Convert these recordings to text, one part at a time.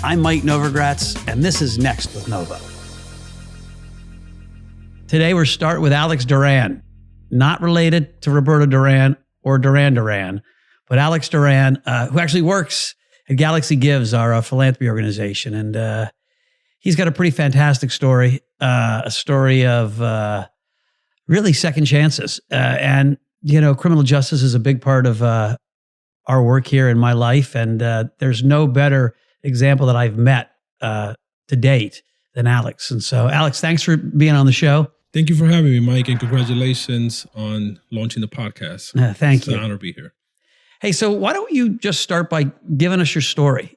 I'm Mike Novogratz, and this is Next with Novo. Today we're starting with Alex Duran, not related to Roberto Duran or Duran, but Alex Duran, who actually works at Galaxy Gives, our philanthropy organization. And he's got a pretty fantastic story, a story of really second chances. And, you know, criminal justice is a big part of our work here in my life. And there's no better example that I've met to date than Alex. And so, Alex, thanks for being on the show. Thank you for having me, Mike, and congratulations on launching the podcast. Thank you. It's an honor to be here. Hey, so why don't you just start by giving us your story?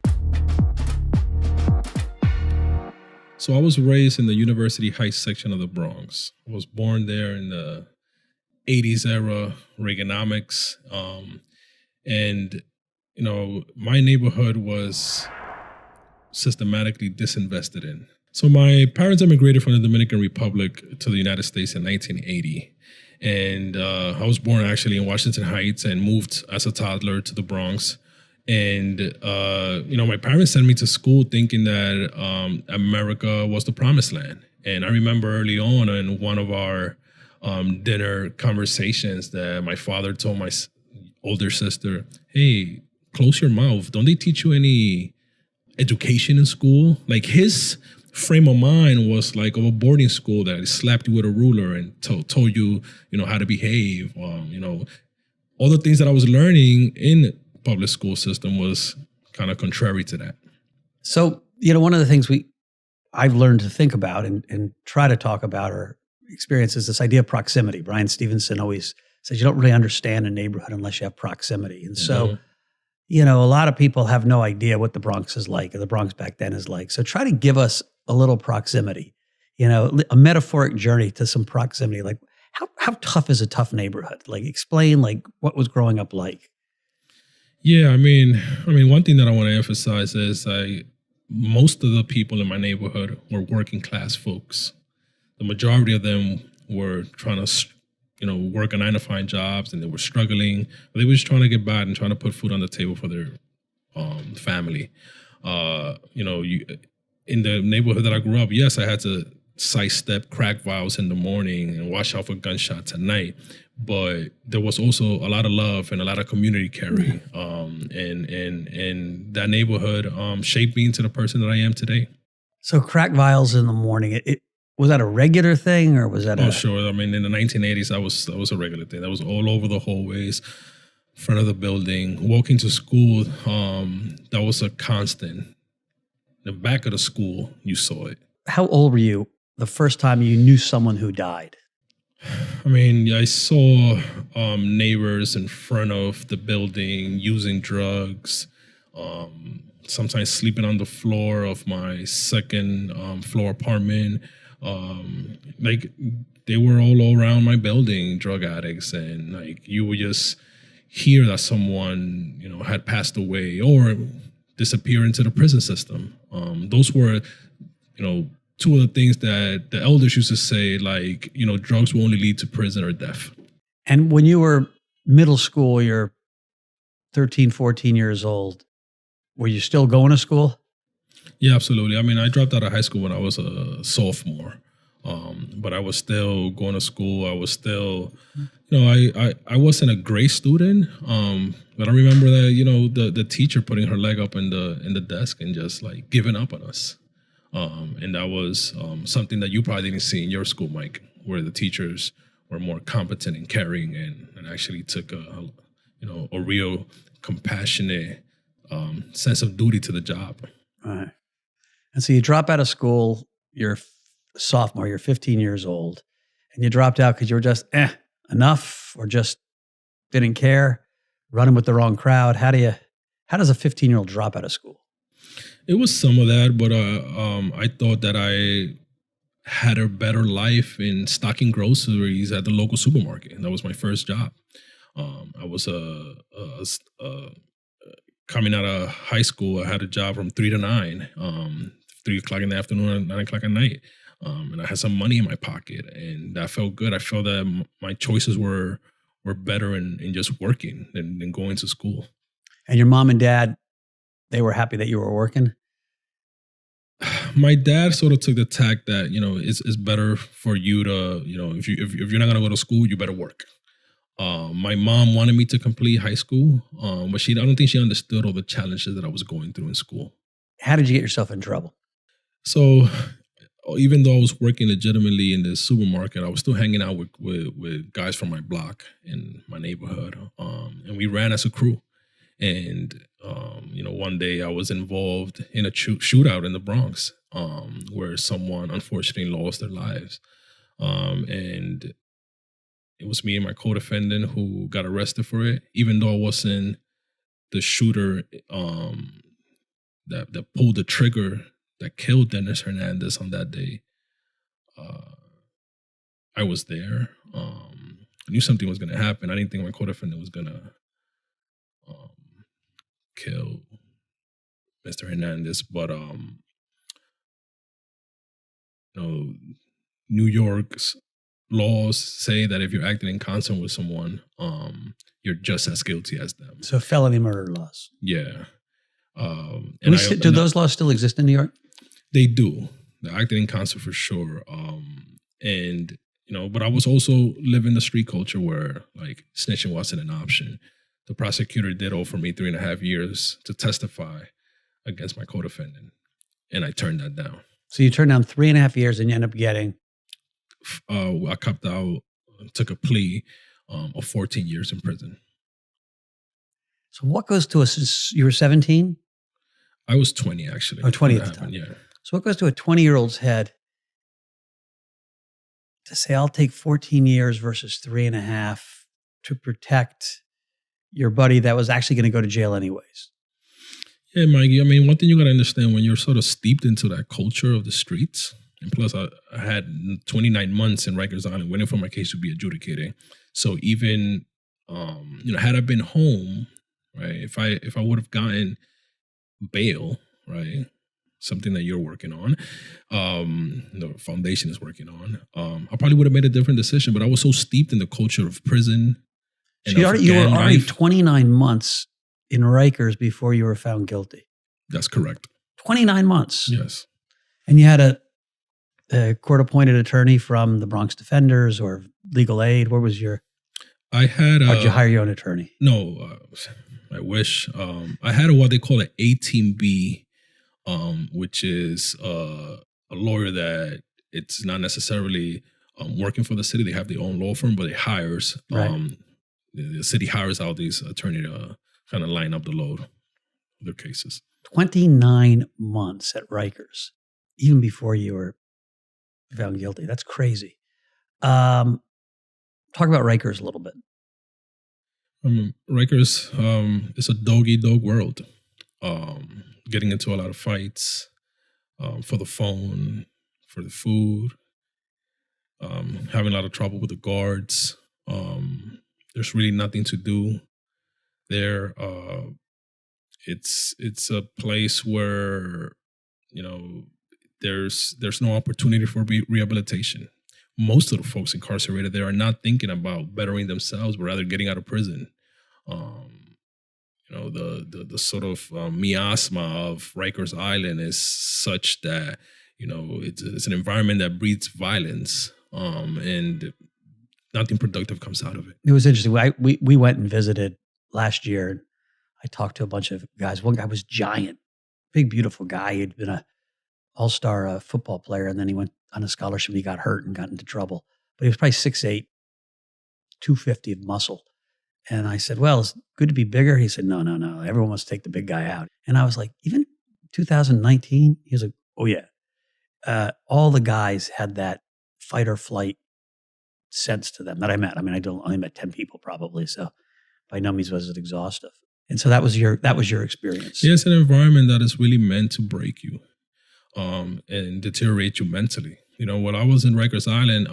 So I was raised in the University Heights section of the Bronx. I was born there in the 80s era, Reaganomics. And, you know, my neighborhood was systematically disinvested in. So my parents immigrated from the Dominican Republic to the United States in 1980. And I was born actually in Washington Heights and moved as a toddler to the Bronx. And, you know, my parents sent me to school thinking that America was the promised land. And I remember early on in one of our dinner conversations that my father told my older sister, hey, close your mouth. Don't they teach you any education in school? Like his frame of mind was like of a boarding school that slapped you with a ruler and told you, you know, how to behave. You know, all the things that I was learning in public school system was kind of contrary to that. So, you know, one of the things I've learned to think about and try to talk about or experience is this idea of proximity. Brian Stevenson always says you don't really understand a neighborhood unless you have proximity. And so, you know, a lot of people have no idea what the Bronx is like or the Bronx back then is like. So try to give us a little proximity, you know, a metaphoric journey to some proximity. Like how tough is a tough neighborhood? Like explain like what was growing up like. Yeah, I mean, one thing that I want to emphasize is most of the people in my neighborhood were working class folks. The majority of them were trying to, you know, work a 9-to-5 jobs, and they were struggling. They were just trying to get by and trying to put food on the table for their family. You know, in the neighborhood that I grew up, yes, I had to sidestep crack vials in the morning and watch out for gunshots at night. But there was also a lot of love and a lot of community carry. And that neighborhood shaped me into the person that I am today. So crack vials in the morning, was that a regular thing or was that Sure. I mean, in the 1980s, that was a regular thing. That was all over the hallways, front of the building. Walking to school, that was a constant. In the back of the school, you saw it. How old were you the first time you knew someone who died? I mean, I saw neighbors in front of the building using drugs, sometimes sleeping on the floor of my second floor apartment. Like they were all around my building, drug addicts, and like you would just hear that someone, you know, had passed away or disappear into the prison system. Those were, you know, two of the things that the elders used to say, like, you know, drugs will only lead to prison or death. And when you were middle school, you're 13, 14 years old, were you still going to school? Yeah, absolutely. I mean, I dropped out of high school when I was a sophomore, but I was still going to school. I was still, you know, I wasn't a great student, but I remember that, you know, the teacher putting her leg up in the desk and just like giving up on us. And that was something that you probably didn't see in your school, Mike, where the teachers were more competent and caring and actually took a real compassionate sense of duty to the job. All right. And so you drop out of school, you're a sophomore, you're 15 years old, and you dropped out because you were just enough or just didn't care, running with the wrong crowd. How does a 15-year-old drop out of school? It was some of that, but I thought that I had a better life in stocking groceries at the local supermarket. That was my first job. I was coming out of high school. I had a job from 3 to 9, 3 o'clock in the afternoon and 9 o'clock at night. And I had some money in my pocket, and that felt good. I felt that my choices were better in just working than going to school. And your mom and dad, they were happy that you were working? my dad sort of took the tack that, it's better for you to, if you're not going to go to school, you better work. My mom wanted me to complete high school, but I don't think she understood all the challenges that I was going through in school. How did you get yourself in trouble? So even though I was working legitimately in the supermarket, I was still hanging out with guys from my block in my neighborhood, and we ran as a crew. And one day I was involved in a shootout in the Bronx, where someone unfortunately lost their lives, and it was me and my co-defendant who got arrested for it, even though I wasn't the shooter that pulled the trigger that killed Dennis Hernandez on that day. I was there. I knew something was going to happen. I didn't think my co-defendant was going to kill Mr. Hernandez, but New York's laws say that if you're acting in concert with someone, you're just as guilty as them. So felony murder laws. Yeah. Do those laws still exist in New York? They do. They're acting in concert for sure. But I was also living the street culture where like snitching wasn't an option. The prosecutor did offer me 3.5 years to testify against my co-defendant, and I turned that down. So you turned down 3.5 years and you end up getting? I copped out, took a plea of 14 years in prison. So what goes to you were 17? I was 20 actually. Oh, 20 at the time. Yeah. So what goes to a 20-year-old's head to say, I'll take 14 years versus 3.5 to protect your buddy that was actually going to go to jail anyways? Yeah, Mikey. I mean, one thing you got to understand when you're sort of steeped into that culture of the streets, and plus I had 29 months in Rikers Island waiting for my case to be adjudicated. So even, had I been home, right, if I would have gotten bail, right, something that you're working on, the foundation is working on, I probably would have made a different decision. But I was so steeped in the culture of prison. So you were already 29 months in Rikers before you were found guilty. That's correct. 29 months. Yes. And you had a court-appointed attorney from the Bronx Defenders or legal aid. Where was your? I had. Or did you hire your own attorney? No, I wish. I had what they call an A-Team B, which is a lawyer that it's not necessarily working for the city. They have their own law firm, but it hires. Right. The city hires out these attorneys to kind of line up the load of their cases. 29 months at Rikers, even before you were found guilty. That's crazy. Talk about Rikers a little bit. Rikers is a dog-eat-dog world. Getting into a lot of fights for the phone, for the food, having a lot of trouble with the guards. There's really nothing to do there. It's a place where there's no opportunity for rehabilitation. Most of the folks incarcerated there are not thinking about bettering themselves, but rather getting out of prison. The sort of miasma of Rikers Island is such that it's an environment that breeds violence, and nothing productive comes out of it. It was interesting. We went and visited last year, and I talked to a bunch of guys. One guy was giant, big, beautiful guy. He'd been an all-star football player, and then he went on a scholarship and he got hurt and got into trouble. But he was probably 6'8", 250 of muscle. And I said, well, it's good to be bigger. He said, no. Everyone wants to take the big guy out. And I was like, even 2019? He was like, oh, yeah. All the guys had that fight or flight sense to them that I met. I mean, I only met 10 people probably. So by no means was it exhaustive. And so that was your experience. Yeah, it's an environment that is really meant to break you and deteriorate you mentally. When I was in Rikers Island,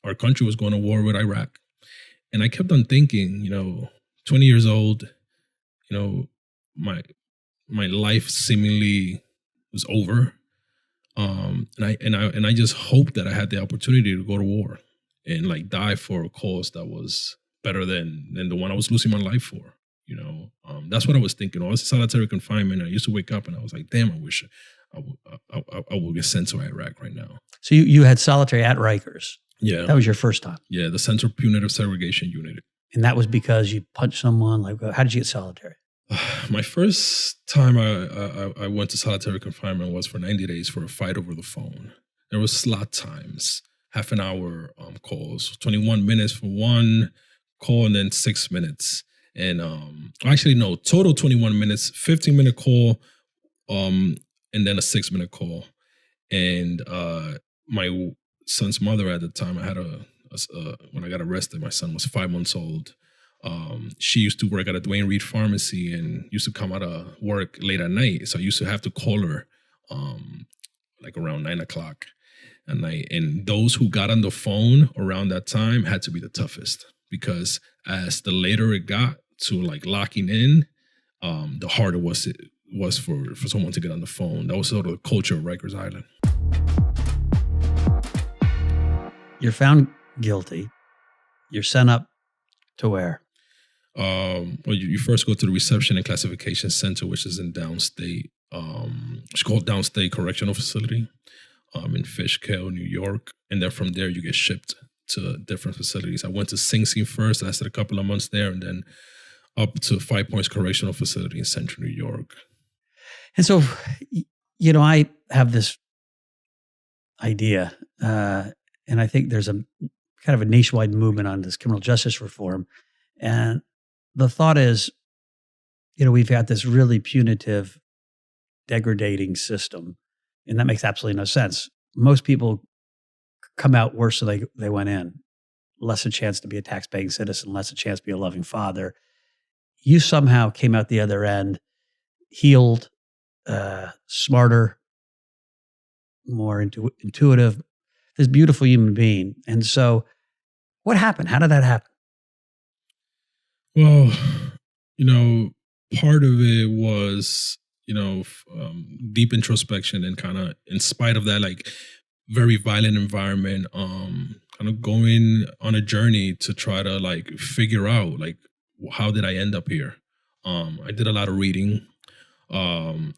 our country was going to war with Iraq. And I kept on thinking, 20 years old, my life seemingly was over. And I just hoped that I had the opportunity to go to war and like die for a cause that was better than the one I was losing my life for. That's what I was thinking. I was in solitary confinement. I used to wake up and I was like, damn, I wish I will get sent to Iraq right now. So you had solitary at Rikers. Yeah. That was your first time. Yeah, the Central Punitive Segregation Unit. And that was because you punched someone? Like, how did you get solitary? My first time I went to solitary confinement was for 90 days for a fight over the phone. There was slot times, half an hour calls, 21 minutes for one call and then 6 minutes. And actually, no, total 21 minutes, 15-minute call, and then a 6-minute call. And my son's mother at the time, I had when I got arrested, my son was 5 months old. She used to work at a Dwayne Reed pharmacy and used to come out of work late at night. So I used to have to call her like around 9 o'clock at night. And those who got on the phone around that time had to be the toughest, because as the later it got to like locking in, the harder it was for someone to get on the phone. That was sort of the culture of Rikers Island. You're found guilty. You're sent up to where? Well, you first go to the Reception and Classification Center, which is in downstate. It's called Downstate Correctional Facility in Fishkill, New York. And then from there, you get shipped to different facilities. I went to Sing Sing first, lasted a couple of months there, and then up to 5 Points Correctional Facility in Central New York. And so, I have this idea, and I think there's a kind of a nationwide movement on this criminal justice reform. And the thought is, we've got this really punitive, degrading system, and that makes absolutely no sense. Most people come out worse than they went in. Less a chance to be a tax-paying citizen, less a chance to be a loving father. You somehow came out the other end, healed, smarter, more intuitive, this beautiful human being. And so what happened? How did that happen? Well, part of it was, deep introspection and kind of in spite of that, like very violent environment, kind of going on a journey to try to like figure out like, how did I end up here? I did a lot of reading. I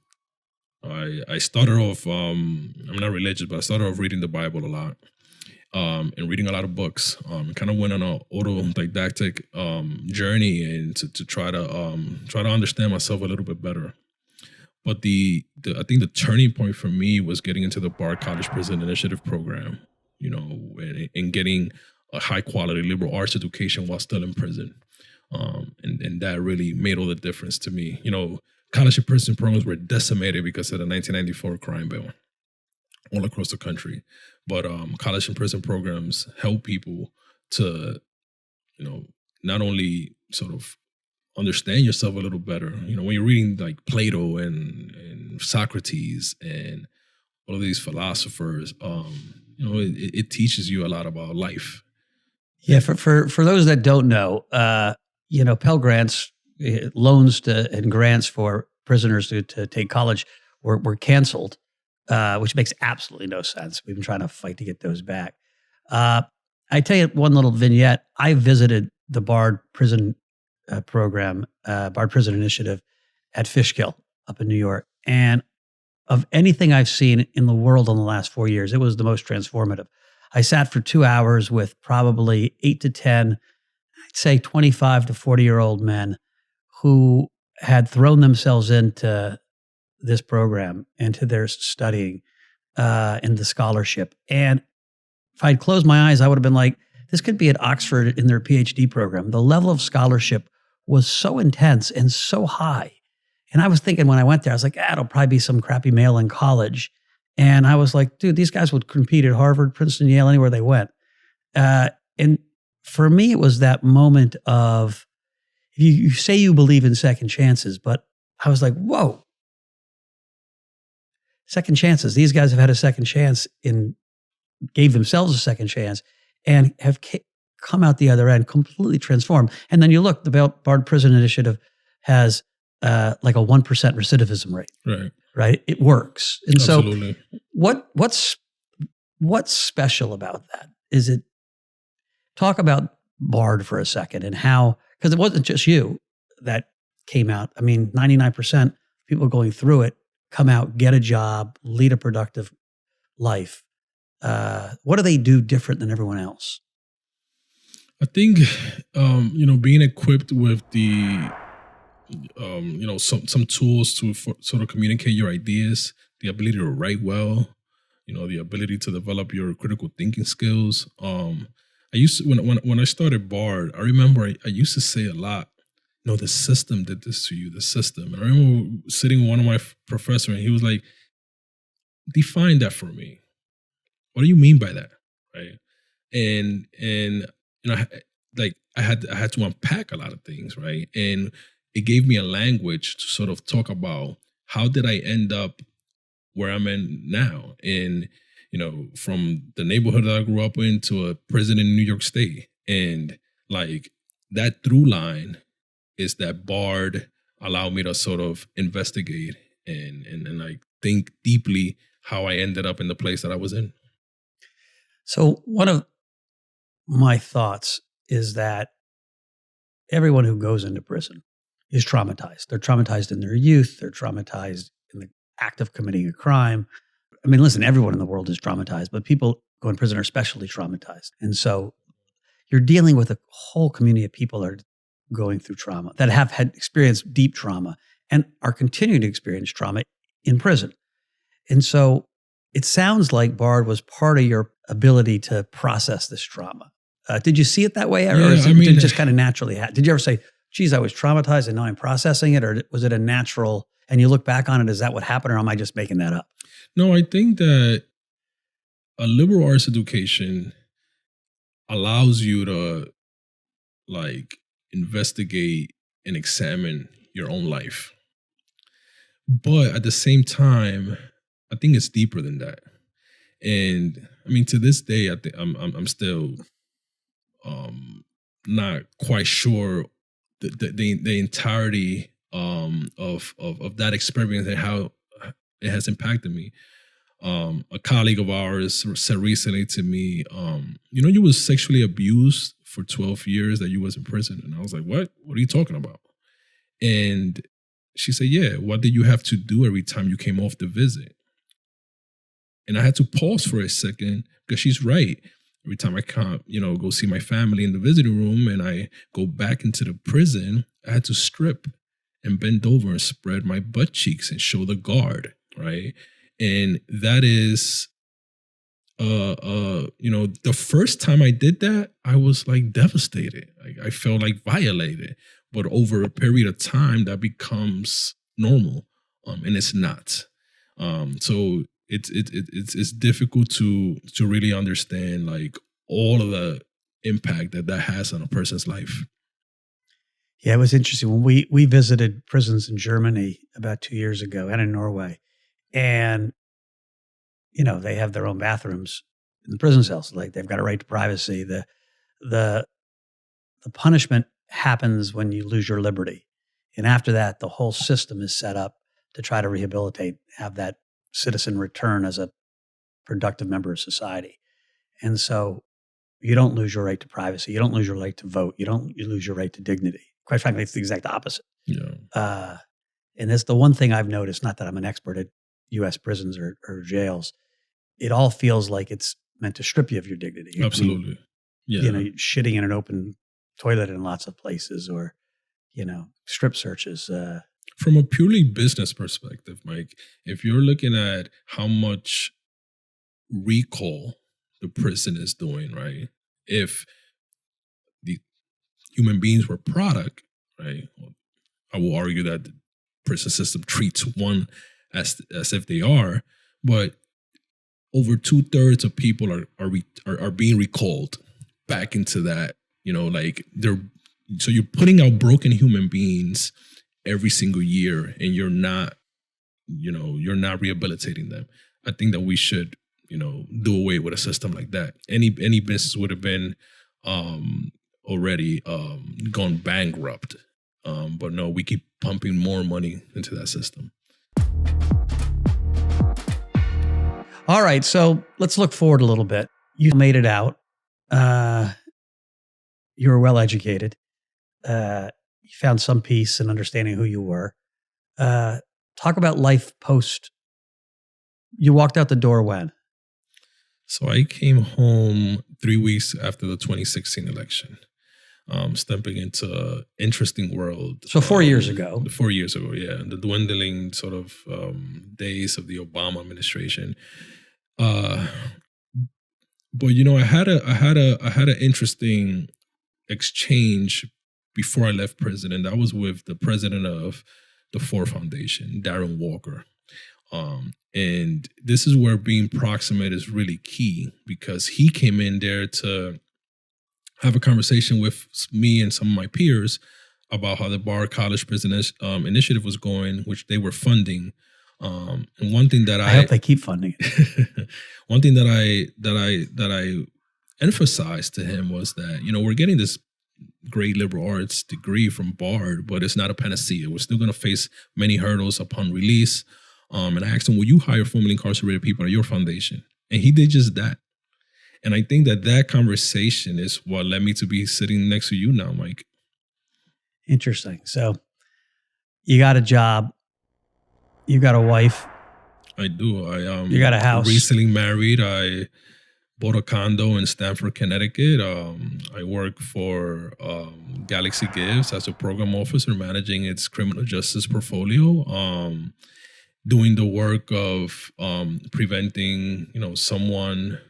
started off, I'm not religious, but I started off reading the Bible a lot. And reading a lot of books, kind of went on an autodidactic journey and to try to understand myself a little bit better. But I think the turning point for me was getting into the Bard College Prison Initiative program, and getting a high quality liberal arts education while still in prison, and that really made all the difference to me. College and prison programs were decimated because of the 1994 crime bill all across the country. But college and prison programs help people to, not only sort of understand yourself a little better. When you're reading like Plato and Socrates and all of these philosophers, it teaches you a lot about life. Yeah, for those that don't know, Pell Grants, loans and grants for prisoners to take college were canceled. Which makes absolutely no sense. We've been trying to fight to get those back. I tell you one little vignette. I visited the Bard Prison program, Bard Prison Initiative at Fishkill up in New York. And of anything I've seen in the world in the last 4 years, it was the most transformative. I sat for 2 hours with probably 8 to 10, I'd say 25 to 40-year-old men who had thrown themselves into this program and to their studying and the scholarship. And if I'd closed my eyes, I would have been like, this could be at Oxford in their PhD program. The level of scholarship was so intense and so high. And I was thinking when I went there, I was like, it'll probably be some crappy male in college. And I was like, dude, these guys would compete at Harvard, Princeton, Yale, anywhere they went. And for me, it was that moment of, you say you believe in second chances, but I was like, whoa. Second chances. These guys have had a second chance gave themselves a second chance and have come out the other end completely transformed. And then you look, the Bard Prison Initiative has like a 1% recidivism rate. Right? It works. And Absolutely. So what's special about that? Is it, talk about Bard for a second and how, because it wasn't just you that came out. I mean, 99% people going through it come out, get a job, lead a productive life. What do they do different than everyone else? I think, being equipped with the, some tools to sort of communicate your ideas, the ability to write well, the ability to develop your critical thinking skills. I used to, when I started Bard, I remember I used to say a lot, the system did this to you, the system. And I remember sitting with one of my professor, and he was like, define that for me. What do you mean by that? Right. And I had to unpack a lot of things, right? And it gave me a language to sort of talk about how did I end up where I'm in now, and from the neighborhood that I grew up in to a prison in New York State, and like that through line is that Bard allowed me to sort of investigate and like think deeply how I ended up in the place that I was in. So one of my thoughts is that everyone who goes into prison is traumatized. They're traumatized in their youth. They're traumatized in the act of committing a crime. I mean, listen, everyone in the world is traumatized, but people go in prison are especially traumatized. And so you're dealing with a whole community of people that are going through trauma, that have had experienced deep trauma and are continuing to experience trauma in prison. And so it sounds like Bard was part of your ability to process this trauma. Did you see it that way? Or did it just kind of naturally happen? Did you ever say, geez, I was traumatized and now I'm processing it? Or was it a natural, and you look back on it, is that what happened? Or am I just making that up? No, I think that a liberal arts education allows you to like investigate and examine your own life. But at the same time, I think it's deeper than that. And I mean, to this day, I think I'm still not quite sure the entirety of that experience and how it has impacted me. A colleague of ours said recently to me, you was sexually abused for 12 years that you was in prison. And I was like, what? What are you talking about? And she said, yeah, what did you have to do every time you came off the visit? And I had to pause for a second because she's right. Every time I can't, go see my family in the visiting room and I go back into the prison, I had to strip and bend over and spread my butt cheeks and show the guard, right? And that is, the first time I did that, I was like devastated. I felt like violated. But over a period of time, that becomes normal, and it's not. So it's difficult to really understand like all of the impact that has on a person's life. Yeah, it was interesting when we visited prisons in Germany about 2 years ago and in Norway, and they have their own bathrooms in the prison cells. Like they've got a right to privacy. The punishment happens when you lose your liberty, and after that, the whole system is set up to try to rehabilitate, have that citizen return as a productive member of society. And so you don't lose your right to privacy. You don't lose your right to vote. You lose your right to dignity. Quite frankly, it's the exact opposite. Yeah. And that's the one thing I've noticed, not that I'm an expert at U.S. prisons or jails. It all feels like it's meant to strip you of your dignity. Absolutely. Yeah. Shitting in an open toilet in lots of places, or, strip searches. From a purely business perspective, Mike, if you're looking at how much recall the prison is doing, right? If the human beings were product, right? I will argue that the prison system treats one as if they are, but over 2/3 of people are being recalled back into that, so you're putting out broken human beings every single year, and you're not rehabilitating them. I think that we should, do away with a system like that. Any business would have been already gone bankrupt. But no, we keep pumping more money into that system. All right, so let's look forward a little bit. You made it out. You were well educated. You found some peace in understanding who you were. Talk about life post. You walked out the door when? So I came home 3 weeks after the 2016 election, stepping into an interesting world. So 4 years ago. 4 years ago, yeah. The dwindling sort of days of the Obama administration. But I had an interesting exchange before I left prison, and that was with the president of the Ford Foundation, Darren Walker. And this is where being proximate is really key, because he came in there to have a conversation with me and some of my peers about how the Bar College Prison Initiative was going, which they were funding. And one thing that I hope they keep funding it. One thing that I emphasized to him was that, we're getting this great liberal arts degree from Bard, but it's not a panacea. We're still going to face many hurdles upon release. And I asked him, will you hire formerly incarcerated people at your foundation? And he did just that. And I think that conversation is what led me to be sitting next to you now, Mike. Interesting. So you got a job. You got a wife. I do. You got a house. Recently married. I bought a condo in Stamford, Connecticut. I work for Galaxy Gives as a program officer, managing its criminal justice portfolio. Doing the work of preventing, someone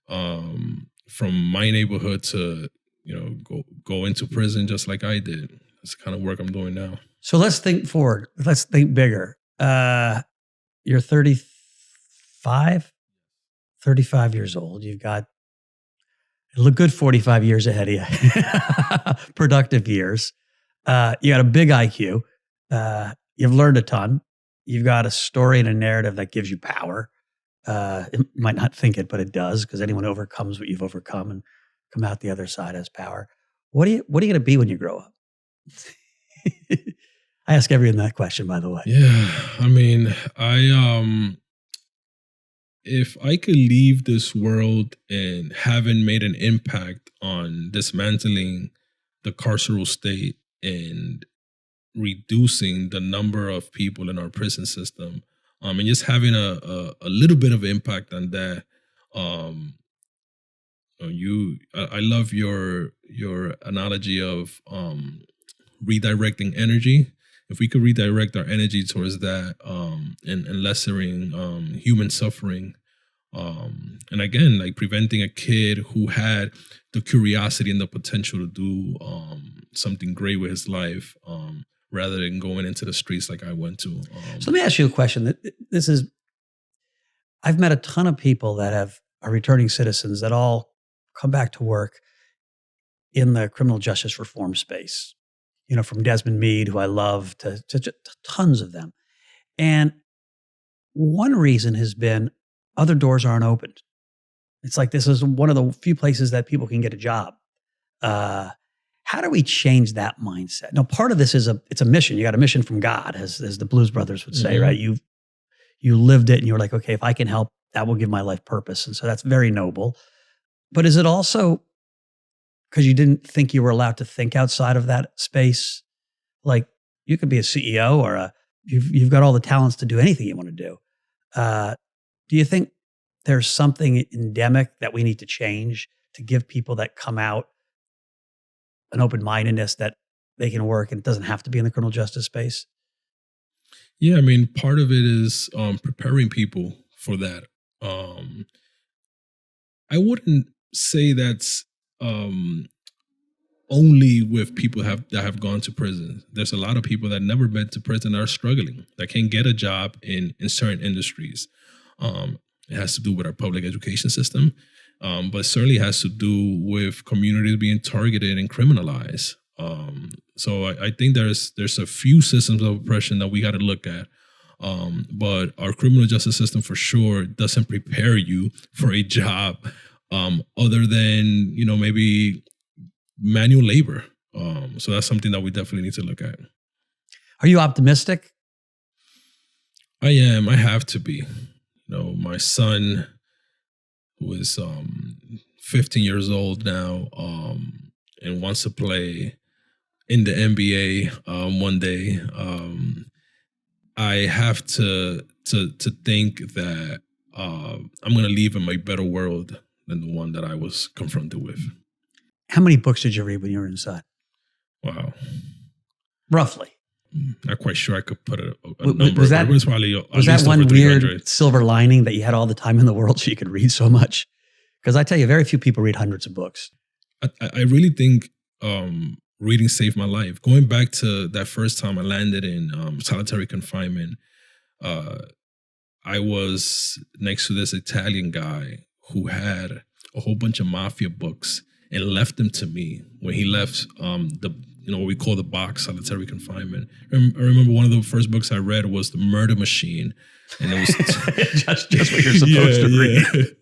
from my neighborhood to, go into prison just like I did. That's the kind of work I'm doing now. So let's think forward. Let's think bigger. You're 35 years old. You've got a good 45 years ahead of you. Productive years. You got a big IQ. You've learned a ton. You've got a story and a narrative that gives you power. It might not think it, but it does, because anyone overcomes what you've overcome and come out the other side as power. What are you going to be when you grow up? I ask everyone that question, by the way. Yeah, I mean, if I could leave this world and haven't made an impact on dismantling the carceral state and reducing the number of people in our prison system, and just having a little bit of impact on that, I love your analogy of redirecting energy. If we could redirect our energy towards that, and lessering human suffering, and again, like preventing a kid who had the curiosity and the potential to do something great with his life, rather than going into the streets like I went to. So let me ask you a question. I've met a ton of people that are returning citizens that all come back to work in the criminal justice reform space. From Desmond Meade, who I love, to tons of them. And one reason has been other doors aren't opened. It's like this is one of the few places that people can get a job. How do we change that mindset? Now, part of this is it's a mission. You got a mission from God, as the Blues Brothers would say, right? You lived it and you were like, okay, if I can help, that will give my life purpose. And so that's very noble. But is it also because you didn't think you were allowed to think outside of that space? Like, you could be a CEO or you've got all the talents to do anything you want to do. Do you think there's something endemic that we need to change to give people that come out an open-mindedness that they can work and it doesn't have to be in the criminal justice space? Yeah, I mean, part of it is preparing people for that. I wouldn't say that's only with people that have gone to prison. There's a lot of people that never been to prison that are struggling, that can't get a job in certain industries. It has to do with our public education system, but certainly has to do with communities being targeted and criminalized. So I think there's a few systems of oppression that we got to look at. But our criminal justice system for sure doesn't prepare you for a job other than, maybe manual labor. So that's something that we definitely need to look at. Are you optimistic? I am. I have to be. My son, who is 15 years old now, and wants to play in the NBA one day. I have to think that I'm going to leave in a better world than the one that I was confronted with. How many books did you read when you were inside? Wow. Roughly. Not quite sure I could put a number. Was that, but it was probably was that one weird silver lining that you had all the time in the world so you could read so much? Because I tell you, very few people read hundreds of books. I really think reading saved my life. Going back to that first time I landed in solitary confinement, I was next to this Italian guy who had a whole bunch of mafia books and left them to me when he left what we call the box, solitary confinement. I remember one of the first books I read was The Murder Machine, and it was just what you're supposed to read.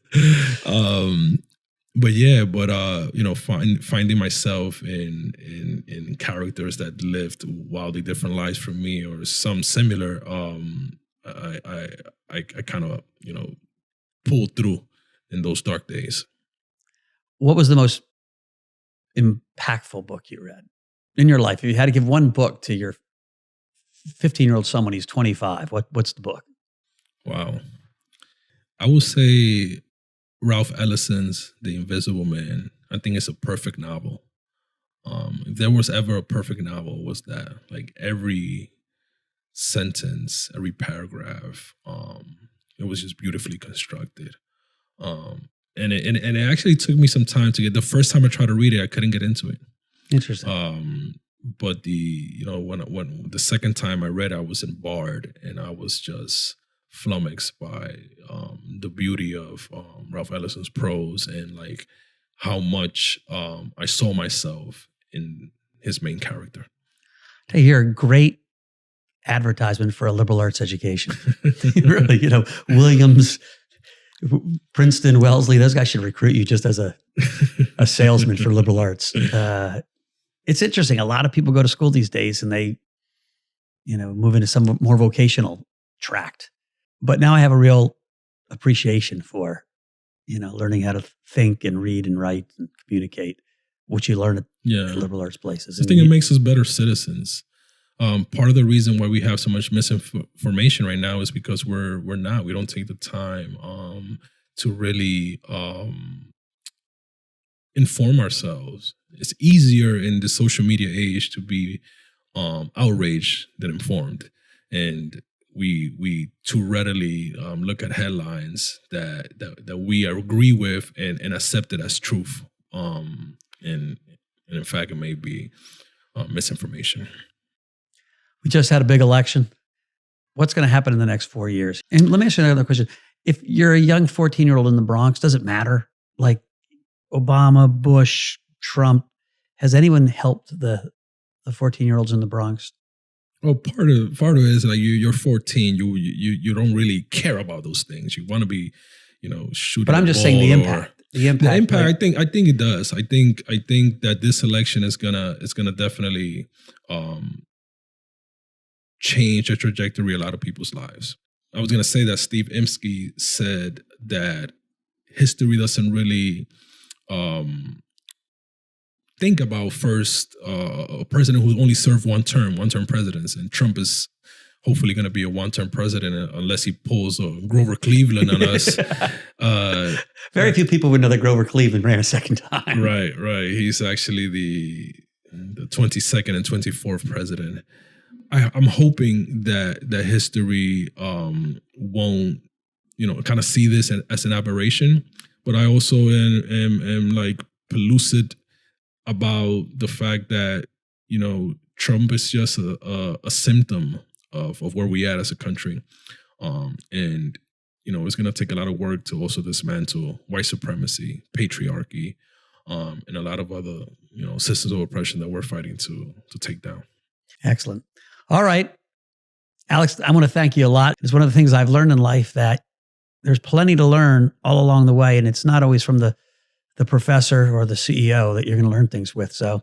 Finding myself in characters that lived wildly different lives from me or some similar, I kind of pulled through in those dark days. What was the most impactful book you read in your life? If you had to give one book to your 15-year-old son when he's 25, what's the book? Wow. I would say Ralph Ellison's The Invisible Man. I think it's a perfect novel. If there was ever a perfect novel, it was that. Like every sentence, every paragraph, it was just beautifully constructed. And it actually took me some time to get. The first time I tried to read it, I couldn't get into it. Interesting. But when the second time I read, I was embarred, and I was just flummoxed by the beauty of Ralph Ellison's prose and like how much I saw myself in his main character. Hey, you're a great advertisement for a liberal arts education. Really, Williams, Princeton, Wellesley, those guys should recruit you just as a salesman for liberal arts. It's interesting. A lot of people go to school these days and they, move into some more vocational tract. But now I have a real appreciation for, learning how to think and read and write and communicate, which you learn at liberal arts places. I think it makes us better citizens. Part of the reason why we have so much misinformation right now is because we don't take the time to really inform ourselves. It's easier in the social media age to be outraged than informed. And we too readily look at headlines that we agree with and accept it as truth. And in fact, it may be misinformation. We just had a big election. What's going to happen in the next 4 years? And let me ask you another question. If you're a young 14-year-old in the Bronx, does it matter? Like Obama, Bush, Trump, has anyone helped the 14-year-olds in the Bronx? Well, part of it is like you're 14. You don't really care about those things. You want to be, shooting. But I'm just saying the impact. The impact. Like, I think it does. I think that this election is gonna definitely change the trajectory of a lot of people's lives. I was gonna say that Steve Imsky said that history doesn't really think about first a president who only served one-term presidents, and Trump is hopefully going to be a one-term president unless he pulls a Grover Cleveland on us. Very few people would know that Grover Cleveland ran a second time. Right. He's actually the 22nd and 24th president. I'm hoping that history won't, kind of see this as an aberration, but I also am like pellucid about the fact that, Trump is just a symptom of where we at as a country. And, it's going to take a lot of work to also dismantle white supremacy, patriarchy, and a lot of other, systems of oppression that we're fighting to take down. Excellent. All right. Alex, I want to thank you a lot. It's one of the things I've learned in life that there's plenty to learn all along the way. And it's not always from the professor or the CEO that you're going to learn things with. So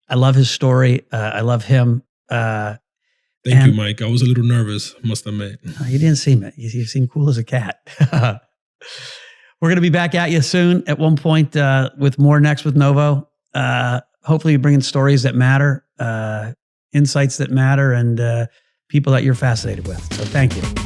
I love his story. I love him. Thank you, Mike. I was a little nervous, must admit. You didn't seem it. You seem cool as a cat. We're going to be back at you soon at one point with more Next with Novo. Hopefully bringing stories that matter, insights that matter, and people that you're fascinated with. So thank you.